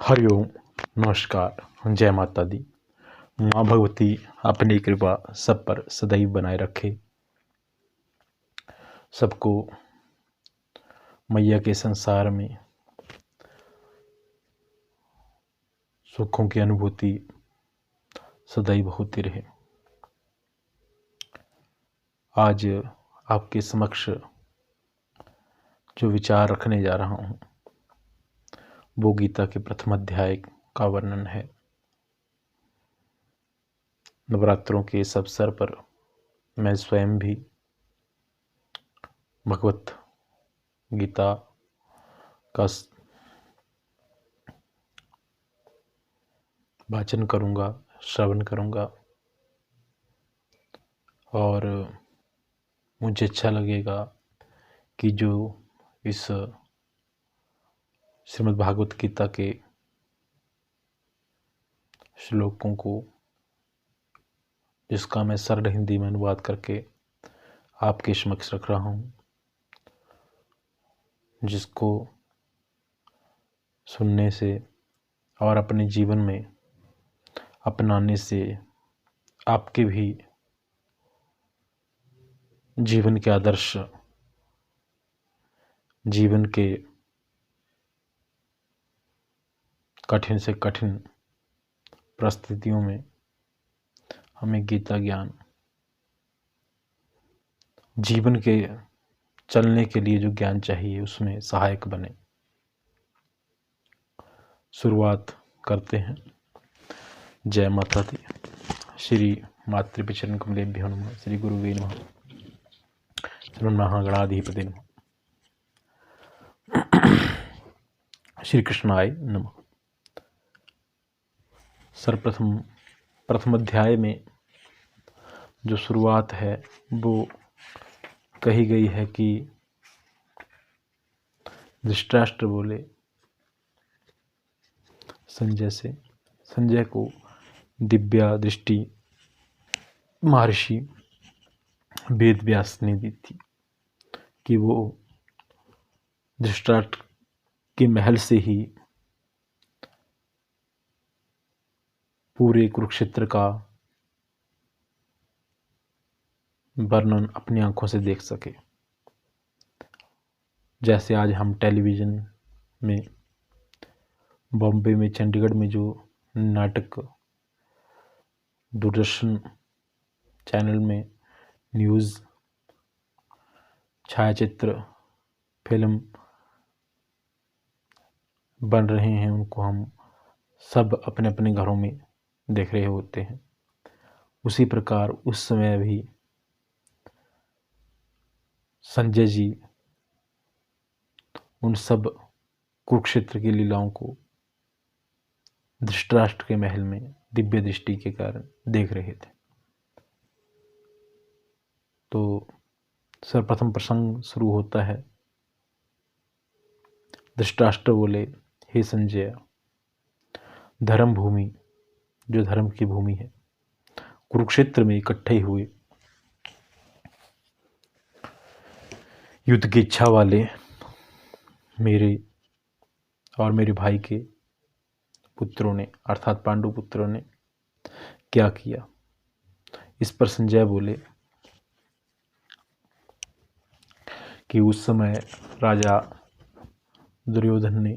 हरिओम। नमस्कार। जय माता दी। माँ भगवती अपनी कृपा सब पर सदैव बनाए रखे। सबको मैया के संसार में सुखों की अनुभूति सदैव होती रहे। आज आपके समक्ष जो विचार रखने जा रहा हूँ वो गीता के प्रथम अध्याय का वर्णन है। नवरात्रों के इस अवसर पर मैं स्वयं भी भगवत गीता का वाचन करूँगा, श्रवण करूँगा और मुझे अच्छा लगेगा कि जो इस श्रीमद् भागवत गीता के श्लोकों को जिसका मैं सरल हिंदी में अनुवाद करके आपके समक्ष रख रहा हूँ, जिसको सुनने से और अपने जीवन में अपनाने से आपके भी जीवन के आदर्श, जीवन के कठिन से कठिन परिस्थितियों में हमें गीता ज्ञान जीवन के चलने के लिए जो ज्ञान चाहिए उसमें सहायक बने। शुरुआत करते हैं। जय माता दी। श्री मातृपिचरण कमलेभ्यो नमः। श्री गुरुवे नमः। महागणाधिपते नमः। श्री कृष्णाय नमः। सर्वप्रथम प्रथम अध्याय में जो शुरुआत है वो कही गई है कि धृतराष्ट्र बोले संजय से, संजय को दिव्या दृष्टि महर्षि वेद व्यास ने दी थी कि वो धृतराष्ट्र के महल से ही पूरे कुरुक्षेत्र का वर्णन अपनी आंखों से देख सके। जैसे आज हम टेलीविज़न में, बॉम्बे में, चंडीगढ़ में जो नाटक दूरदर्शन चैनल में न्यूज़, छायाचित्र, फिल्म बन रहे हैं, उनको हम सब अपने अपने घरों में देख रहे होते हैं। उसी प्रकार उस समय भी संजय जी उन सब कुरुक्षेत्र की लीलाओं को धृतराष्ट्र के महल में दिव्य दृष्टि के कारण देख रहे थे। तो सर्वप्रथम प्रसंग शुरू होता है। धृतराष्ट्र बोले, हे संजय, धर्म भूमि, जो धर्म की भूमि है, कुरुक्षेत्र में इकट्ठे हुए युद्ध की इच्छा वाले मेरे और मेरे भाई के पुत्रों ने, अर्थात पांडु पुत्रों ने क्या किया। इस पर संजय बोले कि उस समय राजा दुर्योधन ने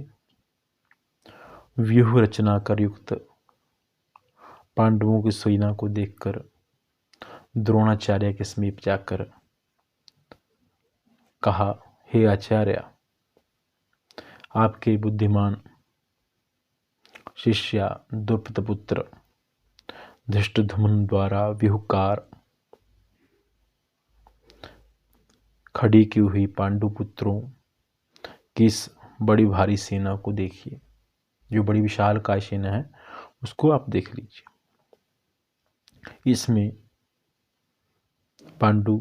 व्यूह रचना कर युक्त पांडवों की सेना को देखकर द्रोणाचार्य के समीप जाकर कहा, हे आचार्य, आपके बुद्धिमान शिष्य द्रुपदपुत्र धृष्टद्युम्न द्वारा व्यूहकार खड़ी की हुई पांडु पुत्रों की इस बड़ी भारी सेना को देखिए। जो बड़ी विशाल काय सेना है उसको आप देख लीजिए। इसमें पांडु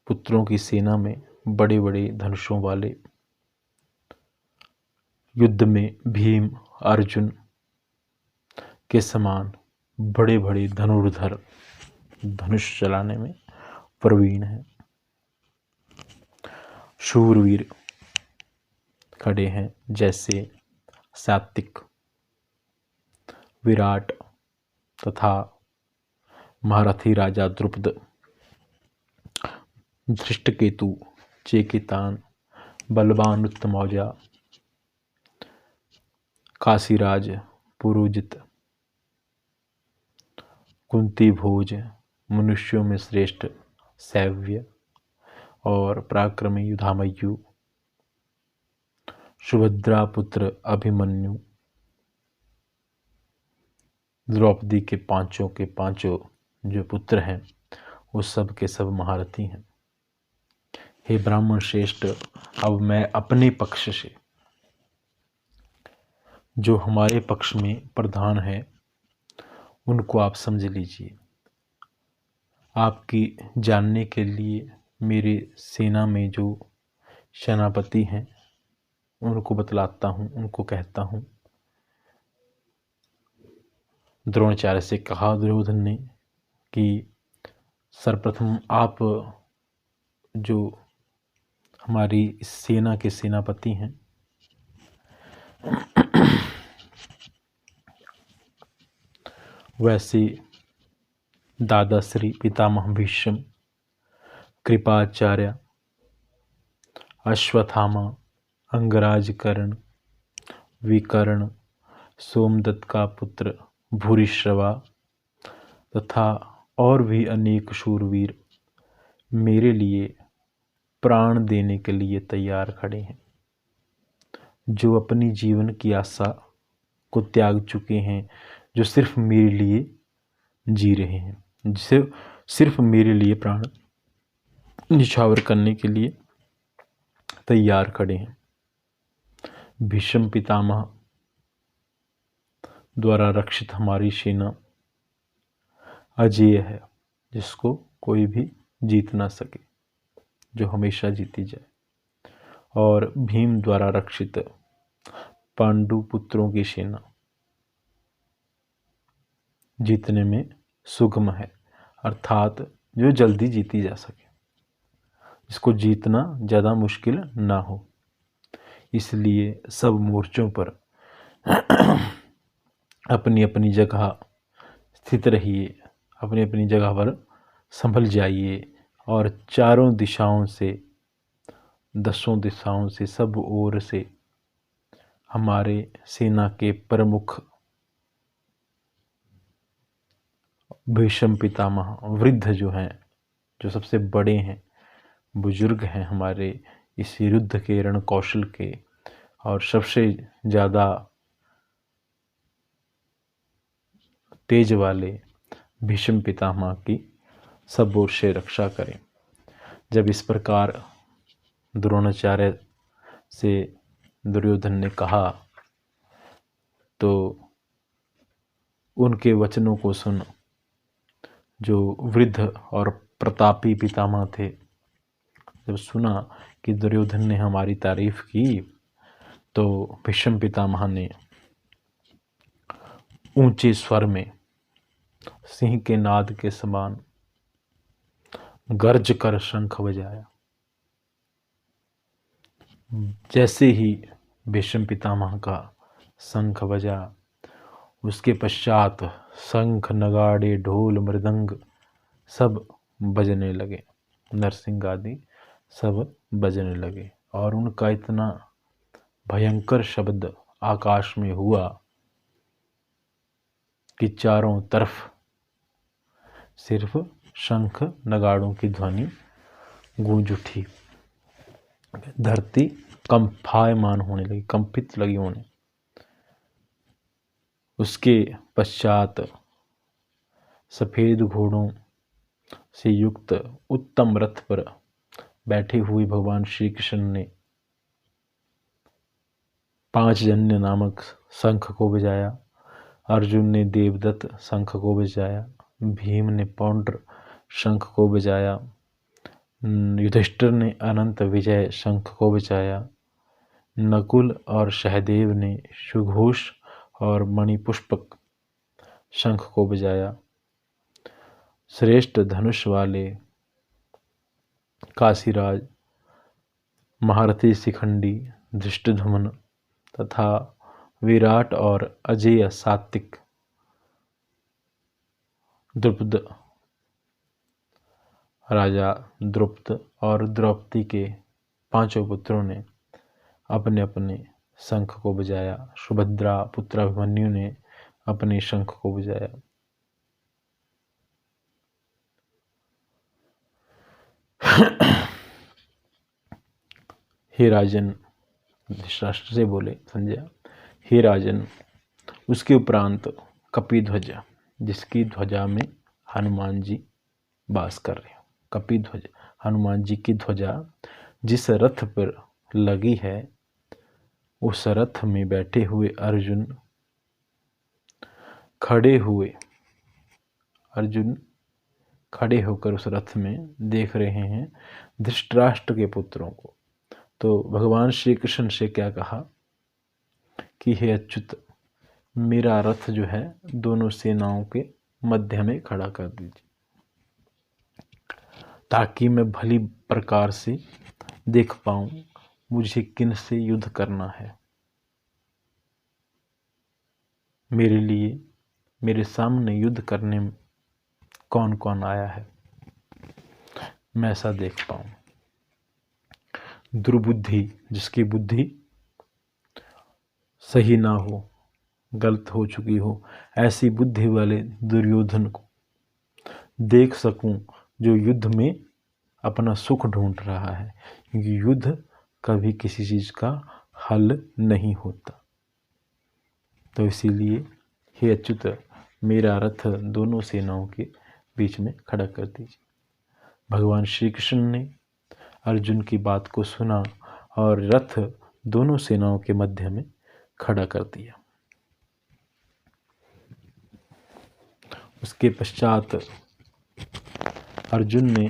पुत्रों की सेना में बड़े बड़े धनुषों वाले, युद्ध में भीम अर्जुन के समान बड़े बड़े धनुर्धर, धनुष चलाने में प्रवीण हैं, शूरवीर खड़े हैं। जैसे सात्विक विराट तथा महारथी राजा द्रुपद, धृष्टकेतु, चेकितान, बलवान उत्तमौजा, काशीराज, पुरोजित, कुंती भोज, मनुष्यों में श्रेष्ठ सैव्य और पराक्रमी युधामयु, सुभद्रा पुत्र अभिमन्यु, द्रौपदी के पांचों जो पुत्र हैं वो सब के सब महारथी हैं। हे ब्राह्मण श्रेष्ठ, अब मैं अपने पक्ष से जो हमारे पक्ष में प्रधान है उनको आप समझ लीजिए। आपकी जानने के लिए मेरे सेना में जो सेनापति हैं उनको बतलाता हूँ, उनको कहता हूँ। द्रोणाचार्य से कहा दुर्योधन ने कि सर्वप्रथम आप जो हमारी इस सेना के सेनापति हैं वैसे दादाश्री पितामह भीष्म, कृपाचार्य, अश्वत्थामा, अंगराज कर्ण, विकर्ण, सोमदत्त का पुत्र भूरिश्रवा तथा और भी अनेक शूरवीर मेरे लिए प्राण देने के लिए तैयार खड़े हैं, जो अपनी जीवन की आशा को त्याग चुके हैं, जो सिर्फ मेरे लिए जी रहे हैं, सिर्फ मेरे लिए प्राण निछावर करने के लिए तैयार खड़े हैं। भीष्म पितामह द्वारा रक्षित हमारी सेना अजेय है, जिसको कोई भी जीत ना सके, जो हमेशा जीती जाए। और भीम द्वारा रक्षित पांडु पुत्रों की सेना जीतने में सुगम है, अर्थात जो जल्दी जीती जा सके, इसको जीतना ज़्यादा मुश्किल ना हो। इसलिए सब मोर्चों पर अपनी अपनी जगह स्थित रहिए, अपनी अपनी जगह पर संभल जाइए और चारों दिशाओं से, 10 दिशाओं से, सब ओर से हमारे सेना के प्रमुख भीष्म पितामह, वृद्ध जो हैं, जो सबसे बड़े हैं, बुजुर्ग हैं हमारे इस युद्ध के रण कौशल के, और सबसे ज़्यादा तेज वाले भीष्म पितामह की सब ओर से रक्षा करें। जब इस प्रकार द्रोणाचार्य से दुर्योधन ने कहा तो उनके वचनों को सुन जो वृद्ध और प्रतापी पितामह थे, जब सुना कि दुर्योधन ने हमारी तारीफ की तो भीष्म पितामह ने ऊंचे स्वर में सिंह के नाद के समान गर्ज कर शंख बजाया। जैसे ही भीष्म पितामह का शंख बजा, उसके पश्चात शंख, नगाड़े, ढोल, मृदंग सब बजने लगे, नरसिंह आदि सब बजने लगे, और उनका इतना भयंकर शब्द आकाश में हुआ कि चारों तरफ सिर्फ शंख नगाड़ों की ध्वनि गूंज उठी। धरती कंपायमान होने लगी, कंपित लगी होने। उसके पश्चात सफेद घोड़ों से युक्त उत्तम रथ पर बैठे हुए भगवान श्री कृष्ण ने पांचजन्य नामक शंख को बजाया, अर्जुन ने देवदत्त शंख को बजाया, भीम ने पौंड्र शंख को बजाया, युधिष्ठिर ने अनंत विजय शंख को बजाया, नकुल और सहदेव ने सुघोष और मणिपुष्पक शंख को बजाया, श्रेष्ठ धनुष वाले काशीराज, महारथी शिखंडी धृष्टद्युम्न तथा विराट और अजेय सात्विक द्रुपद राजा द्रुपद और द्रौपदी के 5 पुत्रों ने अपने अपने शंख को बजाया। सुभद्रा पुत्र अभिमन्यु ने अपने शंख को बजाया। हे राजन, धृतराष्ट्र से बोले संजय, हे राजन, उसके उपरांत कपिध्वज, जिसकी ध्वजा में हनुमान जी वास कर रहे हो, कपिध्वज हनुमान जी की ध्वजा जिस रथ पर लगी है, उस रथ में बैठे हुए अर्जुन खड़े होकर उस रथ में देख रहे हैं धृतराष्ट्र के पुत्रों को। तो भगवान श्री कृष्ण से क्या कहा कि हे अच्युत, मेरा रथ जो है दोनों सेनाओं के मध्य में खड़ा कर दीजिए, ताकि मैं भली प्रकार से देख पाऊं मुझे किन से युद्ध करना है। मेरे लिए, मेरे सामने युद्ध करने में कौन कौन आया है, मैं ऐसा देख पाऊं। दुर्बुद्धि, जिसकी बुद्धि सही ना हो, गलत हो चुकी हो, ऐसी बुद्धि वाले दुर्योधन को देख सकूं, जो युद्ध में अपना सुख ढूंढ रहा है, क्योंकि युद्ध कभी किसी चीज का हल नहीं होता। तो इसीलिए हे अच्युत, मेरा रथ दोनों सेनाओं के बीच में खड़ा कर दीजिए। भगवान श्री कृष्ण ने अर्जुन की बात को सुना और रथ दोनों सेनाओं के मध्य में खड़ा कर दिया। उसके पश्चात अर्जुन ने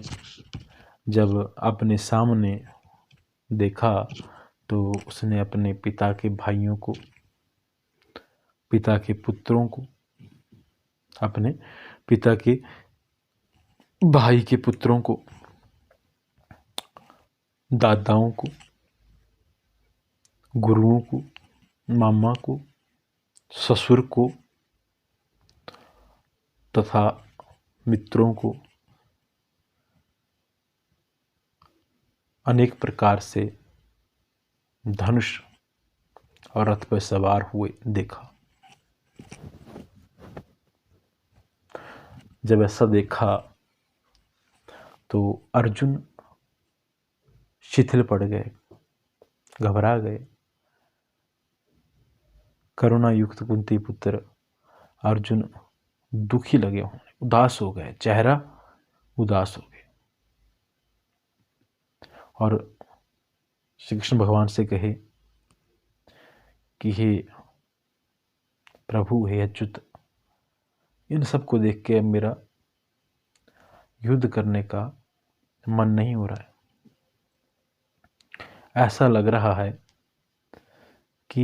जब अपने सामने देखा तो उसने अपने पिता के भाइयों को, पिता के पुत्रों को, अपने पिता के भाई के पुत्रों को, दादाओं को, गुरुओं को, मामा को, ससुर को तथा मित्रों को अनेक प्रकार से धनुष और रथ पर सवार हुए देखा। जब ऐसा देखा तो अर्जुन शिथिल पड़ गए, घबरा गए। करुणा युक्त कुंती पुत्र अर्जुन दुखी लगे होने, उदास हो गए, चेहरा उदास हो गया और श्री कृष्ण भगवान से कहे कि हे प्रभु, हे अच्युत, इन सब को देख के अब मेरा युद्ध करने का मन नहीं हो रहा है। ऐसा लग रहा है कि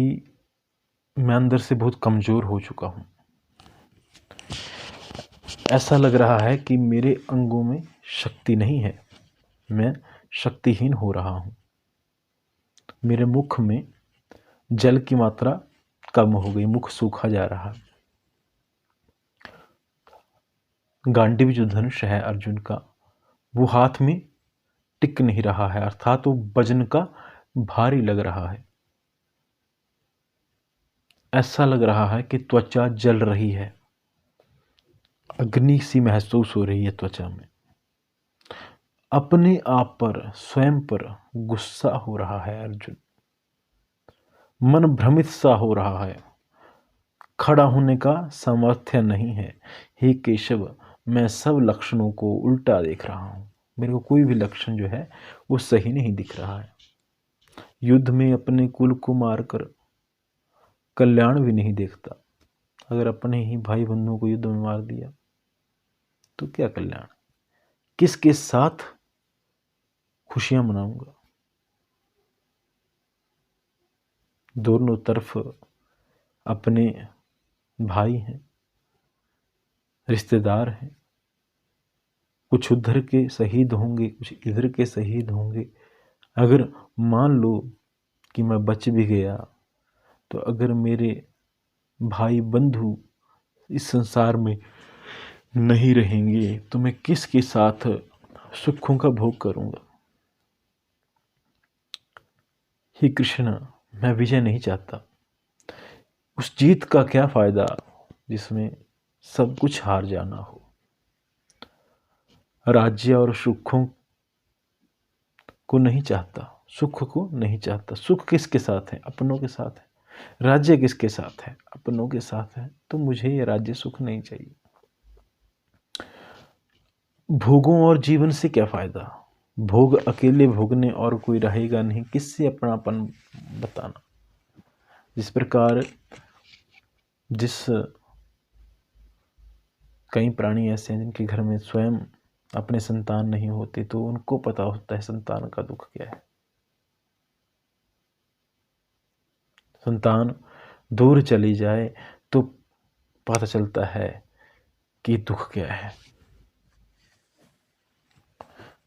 मैं अंदर से बहुत कमजोर हो चुका हूं। ऐसा लग रहा है कि मेरे अंगों में शक्ति नहीं है, मैं शक्तिहीन हो रहा हूं। मेरे मुख में जल की मात्रा कम हो गई, मुख सूखा जा रहा है। गांडीव जो धनुष है अर्जुन का, वो हाथ में टिक नहीं रहा है, अर्थात वो वजन का भारी लग रहा है। ऐसा लग रहा है कि त्वचा जल रही है, अग्नि सी महसूस हो रही है त्वचा में। अपने आप पर, स्वयं पर गुस्सा हो रहा है अर्जुन, मन भ्रमित सा हो रहा है, खड़ा होने का सामर्थ्य नहीं है। हे केशव, मैं सब लक्षणों को उल्टा देख रहा हूं, मेरे को कोई भी लक्षण जो है वो सही नहीं दिख रहा है। युद्ध में अपने कुल को मारकर कल्याण भी नहीं देखता। अगर अपने ही भाई बंधुओं को युद्ध में मार दिया तो क्या कल्याण, किसके साथ खुशियां मनाऊंगा। दोनों तरफ अपने भाई हैं, रिश्तेदार हैं, कुछ उधर के शहीद होंगे, कुछ इधर के शहीद होंगे। अगर मान लो कि मैं बच भी गया, तो अगर मेरे भाई बंधु इस संसार में नहीं रहेंगे तो मैं किसके साथ सुखों का भोग करूंगा। हे कृष्ण, मैं विजय नहीं चाहता। उस जीत का क्या फायदा जिसमें सब कुछ हार जाना हो। राज्य और सुखों को नहीं चाहता, सुख को नहीं चाहता। सुख किसके साथ है? अपनों के साथ है। राज्य किसके साथ है? अपनों के साथ है। तो मुझे ये राज्य सुख नहीं चाहिए। भोगों और जीवन से क्या फायदा? भोग अकेले भोगने और कोई रहेगा नहीं, किससे अपनापन बताना। जिस प्रकार कई प्राणी ऐसे हैं जिनके घर में स्वयं अपने संतान नहीं होते, तो उनको पता होता है संतान का दुख क्या है। संतान दूर चली जाए तो पता चलता है कि दुख क्या है।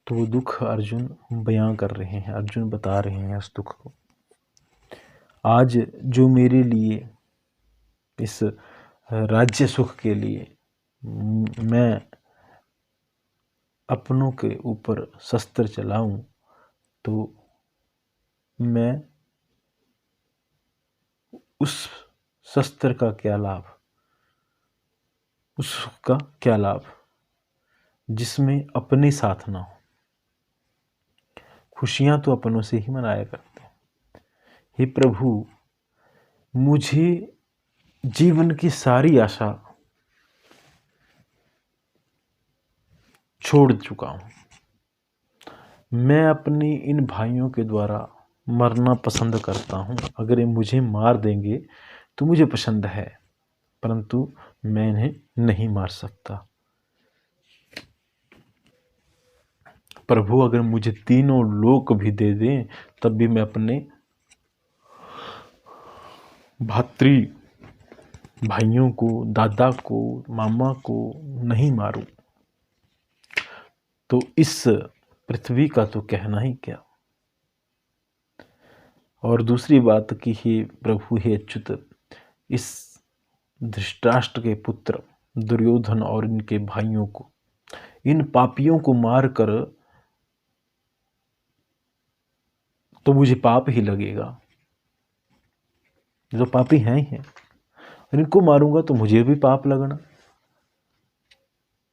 तो वो दुख अर्जुन बयां कर रहे हैं, अर्जुन बता रहे हैं उस दुख को। आज जो मेरे लिए इस राज्य सुख के लिए मैं अपनों के ऊपर शस्त्र चलाऊं, तो मैं उस शस्त्र का क्या लाभ, उस सुख का क्या लाभ जिसमें अपने साथ ना हो। खुशियां तो अपनों से ही मनाया करते हैं। हे प्रभु, मुझे जीवन की सारी आशा छोड़ चुका हूं। मैं अपने इन भाइयों के द्वारा मरना पसंद करता हूं। अगर ये मुझे मार देंगे तो मुझे पसंद है, परंतु मैं इन्हें नहीं मार सकता। प्रभु, अगर मुझे तीनों लोक भी दे दें तब भी मैं अपने भातृ भाइयों को, दादा को, मामा को नहीं मारूं। तो इस पृथ्वी का तो कहना ही क्या। और दूसरी बात कि हे प्रभु, हे अच्युत, इस धृतराष्ट्र के पुत्र दुर्योधन और इनके भाइयों को, इन पापियों को मार कर तो मुझे पाप ही लगेगा। जो पापी हैं ही हैं, इनको मारूंगा तो मुझे भी पाप लगना।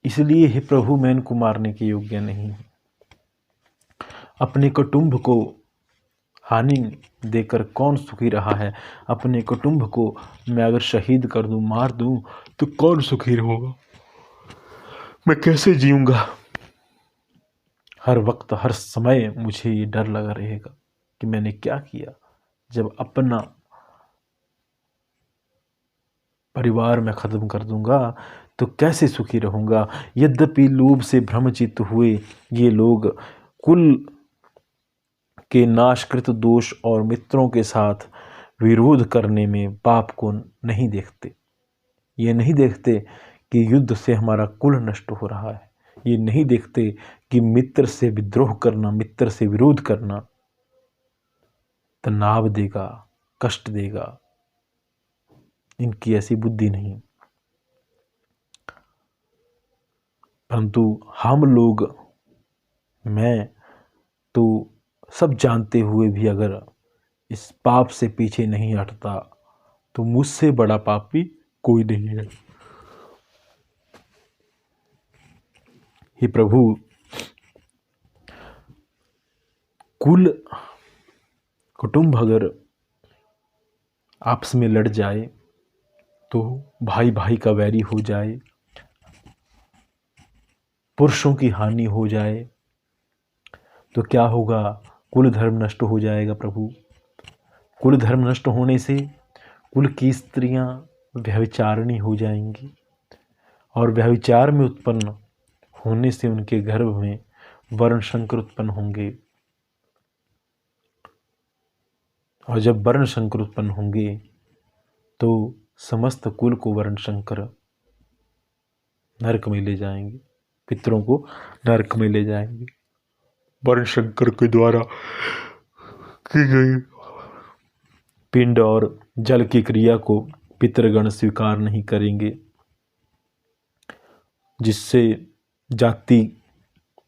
इसलिए हे प्रभु, मैं इनको मारने के योग्य नहीं हूं। अपने कुटुंब को हानि देकर कौन सुखी रहा है? अपने कुटुंब को मैं अगर शहीद कर दूं, मार दूं, तो कौन सुखी होगा? मैं कैसे जीऊंगा? हर वक्त, हर समय मुझे ये डर लगा रहेगा कि मैंने क्या किया। जब अपना परिवार में खत्म कर दूंगा तो कैसे सुखी रहूंगा। यद्यपि लोभ से भ्रमचित हुए ये लोग कुल के नाशकृत दोष और मित्रों के साथ विरोध करने में पाप को नहीं देखते। ये नहीं देखते कि युद्ध से हमारा कुल नष्ट हो रहा है। ये नहीं देखते कि मित्र से विद्रोह करना, मित्र से विरोध करना तनाव देगा, कष्ट देगा। इनकी ऐसी बुद्धि नहीं। परंतु हम लोग, मैं तो सब जानते हुए भी अगर इस पाप से पीछे नहीं हटता तो मुझसे बड़ा पापी कोई नहीं है। हे प्रभु, कुल कुटुंब अगर आपस में लड़ जाए, तो भाई भाई का वैरी हो जाए, पुरुषों की हानि हो जाए, तो क्या होगा? कुल धर्म नष्ट हो जाएगा प्रभु। कुल धर्म नष्ट होने से कुल की स्त्रियां व्यभिचारिणी हो जाएंगी, और व्यभिचार में उत्पन्न होने से उनके गर्भ में वर्ण संकर उत्पन्न होंगे, और जब वर्ण संकर उत्पन्न होंगे तो समस्त कुल को वर्ण संकर नरक में ले जाएंगे, पितरों को नरक में ले जाएंगे। वर्ण संकर के द्वारा की गई पिंड और जल की क्रिया को पितृगण स्वीकार नहीं करेंगे। जिससे जाति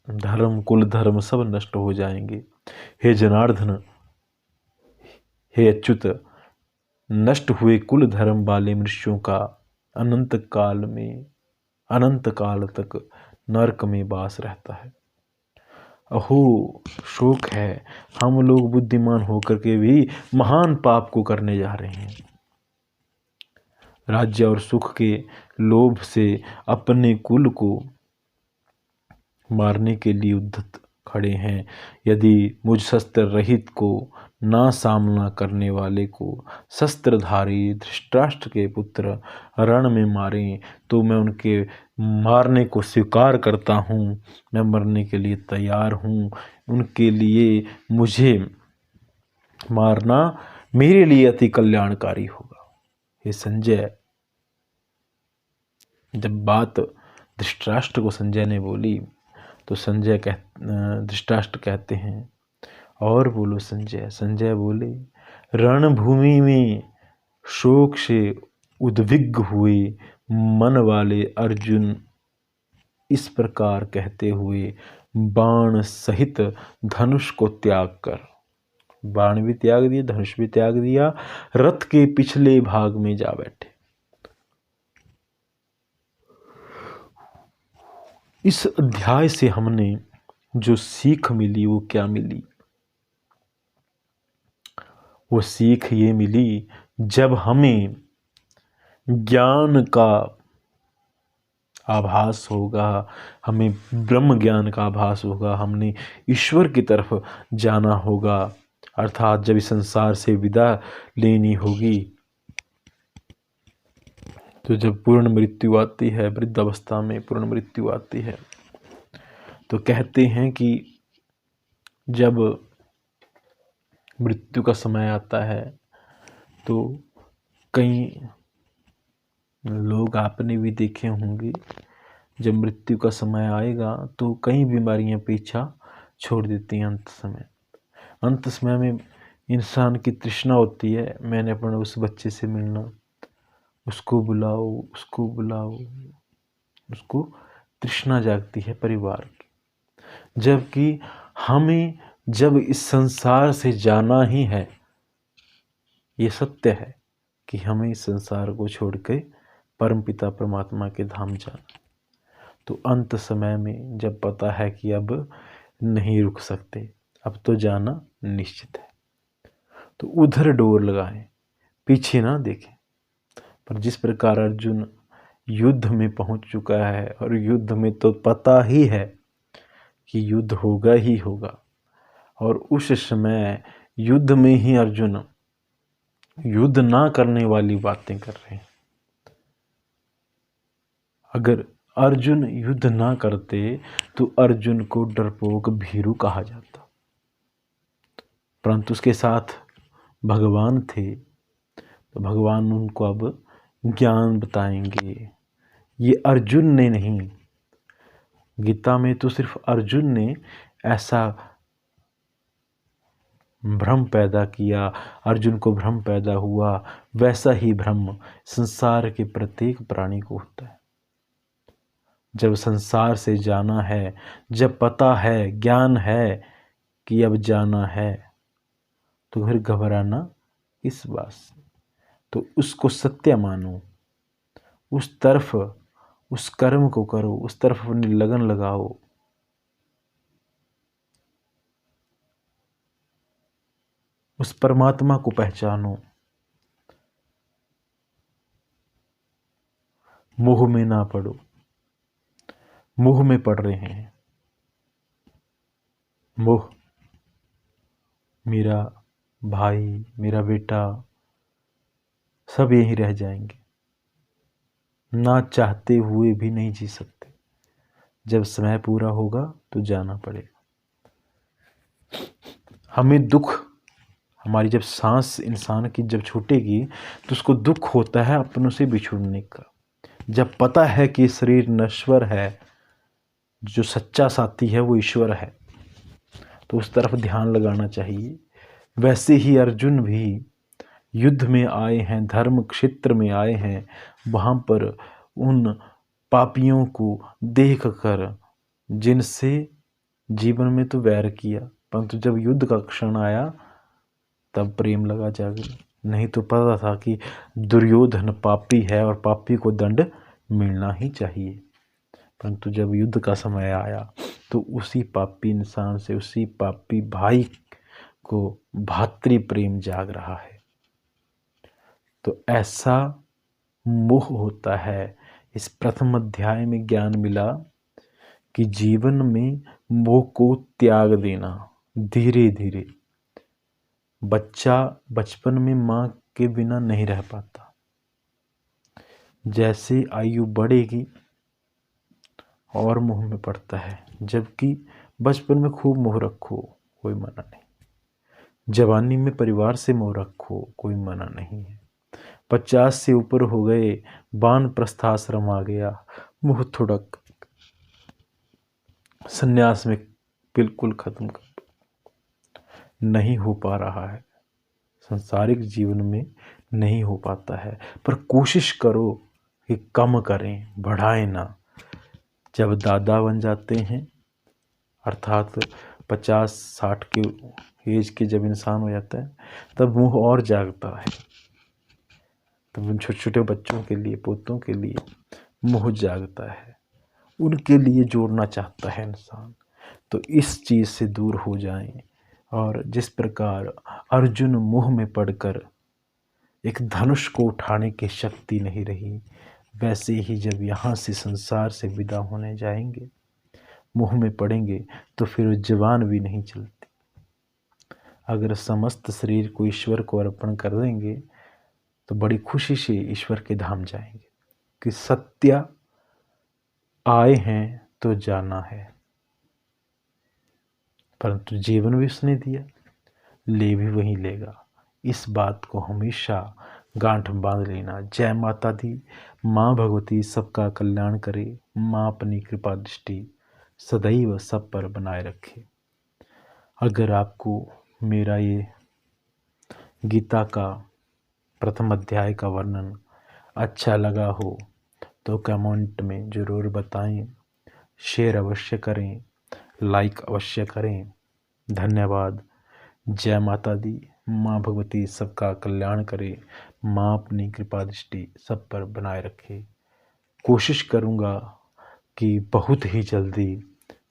धर्म कुल धर्म सब नष्ट हो जाएंगे। हे जनार्दन, हे अच्युत, नष्ट हुए कुल धर्म वाले मनुष्यों का अनंत काल तक नरक में वास रहता है। अहो शोक है, हम लोग बुद्धिमान होकर के भी महान पाप को करने जा रहे हैं। राज्य और सुख के लोभ से अपने कुल को मारने के लिए उद्धत खड़े हैं। यदि मुझ शस्त्र रहित को ना सामना करने वाले को शस्त्रधारी धृतराष्ट्र के पुत्र रण में मारें तो मैं उनके मारने को स्वीकार करता हूँ। मैं मरने के लिए तैयार हूँ। उनके लिए मुझे मारना मेरे लिए अति कल्याणकारी होगा। ये संजय, जब बात धृतराष्ट्र को संजय ने बोली तो धृतराष्ट्र कहते हैं, और बोलो संजय। संजय बोले, रणभूमि में शोक से उद्विग्न हुए मन वाले अर्जुन इस प्रकार कहते हुए बाण सहित धनुष को त्याग कर, बाण भी त्याग दिया, धनुष भी त्याग दिया, रथ के पिछले भाग में जा बैठे। इस अध्याय से हमने जो सीख मिली वो क्या मिली? वो सीख ये मिली, जब हमें ज्ञान का आभास होगा, हमें ब्रह्म ज्ञान का आभास होगा, हमने ईश्वर की तरफ जाना होगा, अर्थात जब इस संसार से विदा लेनी होगी, तो जब पूर्ण मृत्यु आती है, वृद्धावस्था में पूर्ण मृत्यु आती है, तो कहते हैं कि जब मृत्यु का समय आता है तो कई लोग, आपने भी देखे होंगे, जब मृत्यु का समय आएगा तो कई बीमारियां पीछा छोड़ देती हैं। अंत समय में इंसान की तृष्णा होती है, मैंने अपने उस बच्चे से मिलना, उसको बुलाओ, उसको बुलाओ, उसको तृष्णा जागती है परिवार की। जबकि हमें जब इस संसार से जाना ही है, ये सत्य है कि हमें इस संसार को छोड़ के परमपिता परमात्मा के धाम जाना, तो अंत समय में जब पता है कि अब नहीं रुक सकते, अब तो जाना निश्चित है, तो उधर डोर लगाएं, पीछे ना देखें। पर जिस प्रकार अर्जुन युद्ध में पहुंच चुका है और युद्ध में तो पता ही है कि युद्ध होगा ही होगा, और उस समय युद्ध में ही अर्जुन युद्ध ना करने वाली बातें कर रहे हैं। अगर अर्जुन युद्ध ना करते तो अर्जुन को डरपोक भीरू कहा जाता, परंतु उसके साथ भगवान थे, तो भगवान उनको अब ज्ञान बताएंगे। ये अर्जुन ने नहीं, गीता में तो सिर्फ अर्जुन ने ऐसा भ्रम पैदा किया, अर्जुन को भ्रम पैदा हुआ, वैसा ही भ्रम संसार के प्रत्येक प्राणी को होता है। जब संसार से जाना है, जब पता है, ज्ञान है कि अब जाना है, तो फिर घबराना इस बात से, तो उसको सत्य मानो, उस तरफ उस कर्म को करो, उस तरफ अपनी लगन लगाओ। उस परमात्मा को पहचानो, मोह में ना पड़ो। मोह में पड़ रहे हैं, मोह, मेरा भाई, मेरा बेटा, सब यहीं रह जाएंगे, ना चाहते हुए भी नहीं जी सकते। जब समय पूरा होगा तो जाना पड़ेगा। हमें दुख, हमारी जब सांस इंसान की जब छूटेगी तो उसको दुख होता है अपनों से बिछुड़ने का। जब पता है कि शरीर नश्वर है, जो सच्चा साथी है वो ईश्वर है, तो उस तरफ ध्यान लगाना चाहिए। वैसे ही अर्जुन भी युद्ध में आए हैं, धर्म क्षेत्र में आए हैं, वहाँ पर उन पापियों को देख कर, जिनसे जीवन में तो वैर किया, परंतु जब युद्ध का क्षण आया तब प्रेम लगा जागने। नहीं तो पता था कि दुर्योधन पापी है और पापी को दंड मिलना ही चाहिए, परंतु जब युद्ध का समय आया तो उसी पापी इंसान से, उसी पापी भाई को भातृ प्रेम जाग रहा है। तो ऐसा मोह होता है। इस प्रथम अध्याय में ज्ञान मिला कि जीवन में मोह को त्याग देना धीरे धीरे। बच्चा बचपन में माँ के बिना नहीं रह पाता, जैसे आयु बढ़ेगी और मोह में पड़ता है, जबकि बचपन में खूब मोह रखो कोई मना नहीं, जवानी में परिवार से मोह रखो कोई मना नहीं है। 50 से ऊपर हो गए, वानप्रस्थाश्रम आ गया, मोह थोड़ा संन्यास में बिल्कुल खत्म कर, नहीं हो पा रहा है, सांसारिक जीवन में नहीं हो पाता है, पर कोशिश करो कि कम करें, बढ़ाएं ना। जब दादा बन जाते हैं, अर्थात 50-60 के एज के जब इंसान हो जाता है, तब मोह और जागता है। तब उन छोटे छोटे बच्चों के लिए, पोतों के लिए मोह जागता है, उनके लिए जोड़ना चाहता है इंसान। तो इस चीज़ से दूर हो जाएं। और जिस प्रकार अर्जुन मोह में पड़कर एक धनुष को उठाने की शक्ति नहीं रही, वैसे ही जब यहाँ से संसार से विदा होने जाएंगे, मोह में पड़ेंगे, तो फिर जवान भी नहीं चलती। अगर समस्त शरीर को ईश्वर को अर्पण कर देंगे तो बड़ी खुशी से ईश्वर के धाम जाएंगे। कि सत्य आए हैं तो जाना है, परंतु जीवन भी उसने दिया, ले भी वही लेगा। इस बात को हमेशा गांठ बांध लेना। जय माता दी। माँ भगवती सबका कल्याण करे। माँ अपनी कृपा दृष्टि सदैव सब पर बनाए रखे। अगर आपको मेरा ये गीता का प्रथम अध्याय का वर्णन अच्छा लगा हो तो कमेंट में ज़रूर बताएं, शेयर अवश्य करें, लाइक अवश्य करें। धन्यवाद। जय माता दी। माँ भगवती सबका कल्याण करे। माँ अपनी कृपा दृष्टि सब पर बनाए रखे। कोशिश करूँगा कि बहुत ही जल्दी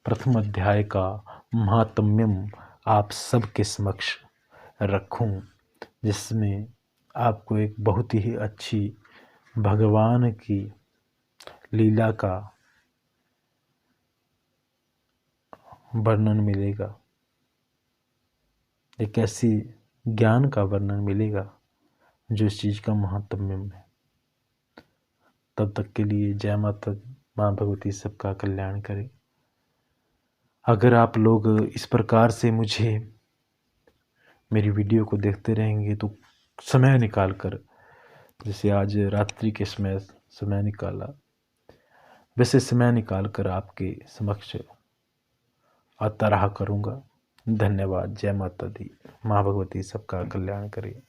प्रथम अध्याय का महात्म्यम आप सबके समक्ष रखूं, जिसमें आपको एक बहुत ही अच्छी भगवान की लीला का वर्णन मिलेगा, एक ऐसी ज्ञान का वर्णन मिलेगा जो इस चीज़ का महात्म्यम है। तब तक के लिए जय माता, माँ भगवती सबका कल्याण करे। अगर आप लोग इस प्रकार से मुझे मेरी वीडियो को देखते रहेंगे तो समय निकाल कर, जैसे आज रात्रि के समय निकाला, वैसे समय निकाल कर आपके समक्ष आता रहा करूँगा। धन्यवाद। जय माता दी। माँ भगवती सबका कल्याण करे।